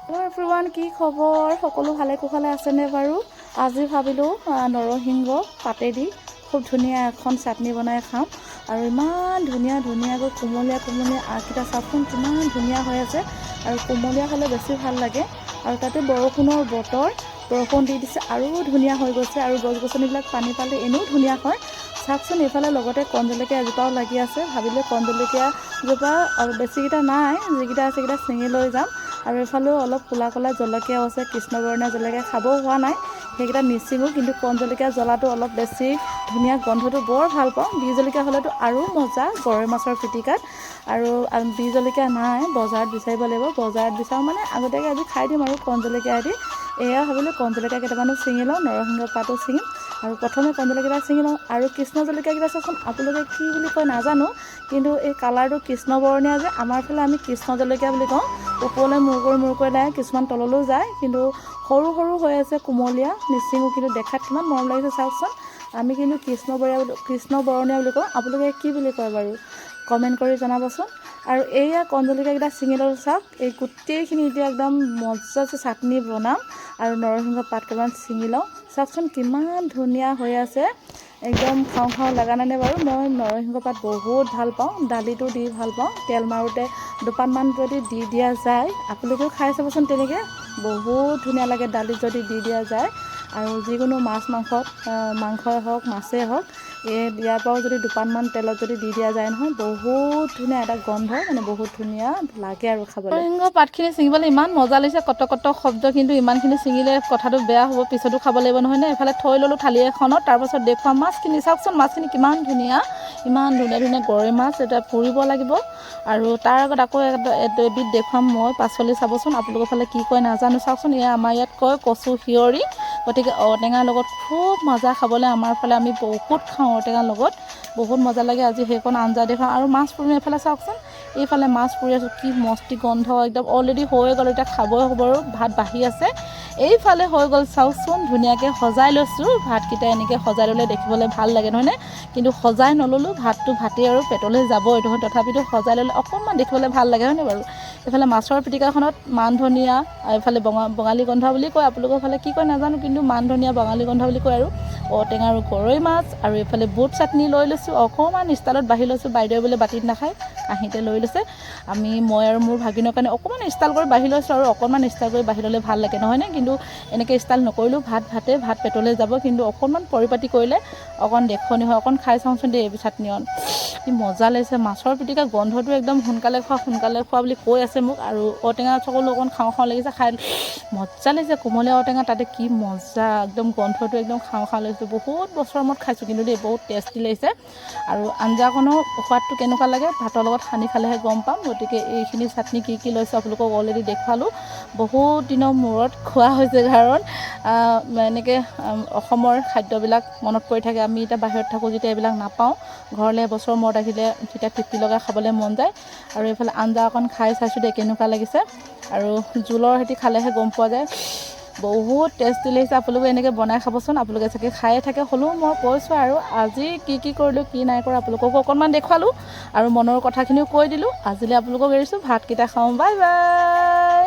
Hello' everyone, কি খবৰ? সকলো ভালে কুশলে আছেনে বাৰু? আজি ভাবিলোঁ নৰসিংহ পাতেদি খুব ধুনীয়া এখন চাটনি বনাই খাওঁ। আৰু ইমান ধুনীয়াকৈ কোমলীয়া আগকেইটা চাওকচোন, কিমান ধুনীয়া হৈ আছে। আৰু কোমলীয়া হ'লে বেছি ভাল লাগে। আৰু তাতে বৰষুণৰ বতৰ, বৰষুণ দি দিছে আৰু ধুনীয়া হৈ গৈছে। আৰু গছ গছনিবিলাক পানী পালে এনেও ধুনীয়া হয়। চাওকচোন, এইফালে লগতে কণ জলকীয়া এজোপাও লাগি আছে। ভাবিলোঁ কণ জলকীয়াজোপা বেছিকেইটা নাই, যিকেইটা আছে সেইকেইটা ছিঙি লৈ যাম। আৰু এইফালেও অলপ ক'লা জলকীয়াও আছে, কৃষ্ণবৰণীয়া জলকীয়া খাব হোৱা নাই, সেইকেইটা নিচিঙো। কিন্তু কণ জলকীয়া জ্বলাটো অলপ বেছি ধুনীয়া, গোন্ধটো বৰ ভাল পাওঁ। বি জলকীয়া হ'লেতো আৰু মজা গৰৈ মাছৰ পিটিকাত। আৰু বি জলকীয়া নাই, বজাৰত বিচাৰিব লাগিব। বজাৰত বিচাৰোঁ মানে আগতীয়াকৈ আজি খাই দিম আৰু কণ জলকীয়া দি। এয়া ভাবিলোঁ কণ জলকীয়া কেইটামানো ছিঙি লওঁ, নৰসিংহ পাতো ছিঙিম। আৰু প্ৰথমে কণ জলকীয়া ছিঙি লওঁ। আৰু কৃষ্ণ জলকীয়াকেইটা চাচোন, আপোনালোকে কি বুলি কয় নাজানো, কিন্তু এই কালাৰটো কৃষ্ণবৰণীয়া যে, আমাৰ ফালে আমি কৃষ্ণ জলকীয়া বুলি কওঁ। ওপৰলৈ মূৰ কৰি লাগে, কিছুমান তললৈও যায়, কিন্তু সৰু হৈ আছে, কোমলীয়া, নিচিঙো। কিন্তু দেখাত কিমান মৰম লাগিছে চাওকচোন। আমি কিন্তু কৃষ্ণবৰণীয়া বুলি কওঁ। আপোনালোকে কি বুলি কয় বাৰু? কমেণ্ট কৰি জনাবচোন। আৰু এইয়া কণ জলকীয়াকেইটা ছিঙি ল'লোঁ চাওক। এই গোটেইখিনি এতিয়া একদম মজাছে চাটনি বনাম। আৰু নৰসিংহ পাত কেইটামান ছিঙি লওঁ, চাওকচোন কিমান ধুনীয়া হৈ আছে। একদম খাওঁ লগা নাই বাৰু। মই নৰসিংহ পাত বহুত ভাল পাওঁ, দালিটো দি ভাল পাওঁ। তেল মাৰোঁতে দুপাতমান যদি দি দিয়া যায়, আপোনালোকেও খাই চাবচোন তেনেকৈ, বহুত ধুনীয়া লাগে দালিত যদি দি দিয়া যায়। আৰু যিকোনো মাংসই হওক, মাছেই হওক, ইয়াৰ পৰাও যদি দুপাতমান তেলত যদি দি দিয়া যায় নহয়, বহুত ধুনীয়া এটা গন্ধ, মানে বহুত ধুনীয়া লাগে আৰু খাবলৈ। নৰসিংহ পাতখিনি ছিঙিবলৈ ইমান মজা লাগিছে, কট শব্দ। কিন্তু ইমানখিনি ছিঙিলে কথাটো বেয়া হ'ব, পিছতো খাব লাগিব নহয় নে? এফালে থৈ ল'লোঁ থালি এখনত। তাৰপাছত দেখুৱাম মাছখিনি, চাওকচোন মাছখিনি কিমান ধুনীয়া, ইমান ধুনীয়া গৰৈ মাছ। এতিয়া পুৰিব লাগিব। আৰু তাৰ আগত আকৌ এবিধ দেখুৱাম মই পাচলি, চাবচোন। আপোনালোকৰ ফালে কি কয় নাজানো, চাওকচোন। এয়া আমাৰ ইয়াত কয় কচু সিয়ৰি। গতিকে ঔটেঙাৰ লগত খুব মজা খাবলৈ। আমাৰ ফালে আমি বহুত খাওঁ ঔটেঙাৰ লগত, বহুত মজা লাগে। আজি সেইকণ আঞ্জা দেখুৱাম। আৰু মাছ পুৰিম। এইফালে চাওকচোন, এইফালে মাছ পুৰি আছোঁ, কি মস্তি গোন্ধ, একদম অলৰেডি হৈ গ'ল। এতিয়া খাবই হ'ব আৰু, ভাত বাঢ়ি আছে। এইফালে হৈ গ'ল, চাওকচোন, ধুনীয়াকৈ সজাই লৈছোঁ। ভাতকেইটা এনেকৈ সজাই ল'লে দেখিবলৈ ভাল লাগে নহয়নে? কিন্তু সজাই নল'লোঁ, ভাতটো ভাতেই আৰু পেটলৈ যাবই নহয়। তথাপিতো সজাই ল'লে অকণমান দেখিবলৈ ভাল লাগে হয়নে বাৰু? এইফালে মাছৰ পিটিকাখনত মান ধনিয়া, এইফালে বঙালী গন্ধা বুলি কয়, আপোনালোকৰ ফালে কি কয় নাজানো, কিন্তু মান ধনিয়া বঙালী গন্ধা বুলি কয়। আৰু ঔটেঙা আৰু গৰৈ মাছ, আৰু এইফালে বুট চাটনি লৈ লৈছোঁ। অকণমান ষ্টাইলত বাঢ়ি লৈছোঁ, বাইদেৱে বোলে বাতিত নাখায়, কাঁহীতে লৈ লৈছে। মই আৰু মোৰ ভাগিনৰ কাৰণে অকণমান ষ্টাইল কৰি বাঢ়ি লৈছোঁ। আৰু অকণমান ষ্টাইল কৰি বাঢ়ি ল'লে ভাল লাগে নহয়নে? কিন্তু এনেকৈ ষ্টাইল নকৰিলোঁ, ভাত পেটলৈ যাব। কিন্তু অকণমান পৰিপাটি কৰিলে অকণ দেখনি হয়। অকণ খাই চাওঁচোন দেই, এই চাটনিকণ কি মজা লাগিছে। মাছৰ পিটিকা গোন্ধটো একদম সোনকালে খোৱা বুলি কৈ আছে মোক। আৰু ঔটেঙা চকলো অকণ খাওঁ লাগিছে, খাই মজা লাগিছে। কোমলীয়া ঔটেঙা, তাতে কি মজা, একদম গোন্ধটো একদম খাওঁ লাগিছে। বহুত বছৰৰ মূৰত খাইছোঁ কিন্তু দেই, বহুত টেষ্টি লাগিছে। আৰু আঞ্জাকণৰ সোৱাদটো কেনেকুৱা লাগে ভাতৰ লগত সানি খালেহে গম পাম। গতিকে এইখিনি চাটনি কি লৈছোঁ আপোনালোকক অলৰেডি দেখুৱালোঁ। বহুত দিনৰ মূৰত খোৱা হৈছে, কাৰণ এনেকৈ অসমৰ খাদ্যবিলাক মনত পৰি থাকে। আমি এতিয়া বাহিৰত থাকোঁ যেতিয়া এইবিলাক নাপাওঁ। ঘৰলৈ এবছৰৰ মূৰত আহিলে তেতিয়া তৃপ্তি লগাই খাবলৈ মন যায়। আৰু এইফালে আঞ্জা অকণ খাই চাইছোঁ দেই, কেনেকুৱা লাগিছে। আৰু জোলৰ সৈতে খালেহে গম পোৱা যায়, বহুত টেষ্টি লাগিছে। আপোনালোকে এনেকৈ বনাই খাবচোন। আপোনালোকে চাগে খায়ে থাকে, হ'লেও মই কৈছোঁ আৰু আজি কি কৰিলোঁ, কি নাই কৰা, আপোনালোককো অকণমান দেখুৱালোঁ। আৰু মনৰ কথাখিনিও কৈ দিলোঁ। আজিলৈ আপোনালোকক এৰিছোঁ, ভাতকেইটা খাওঁ, বাই বাই।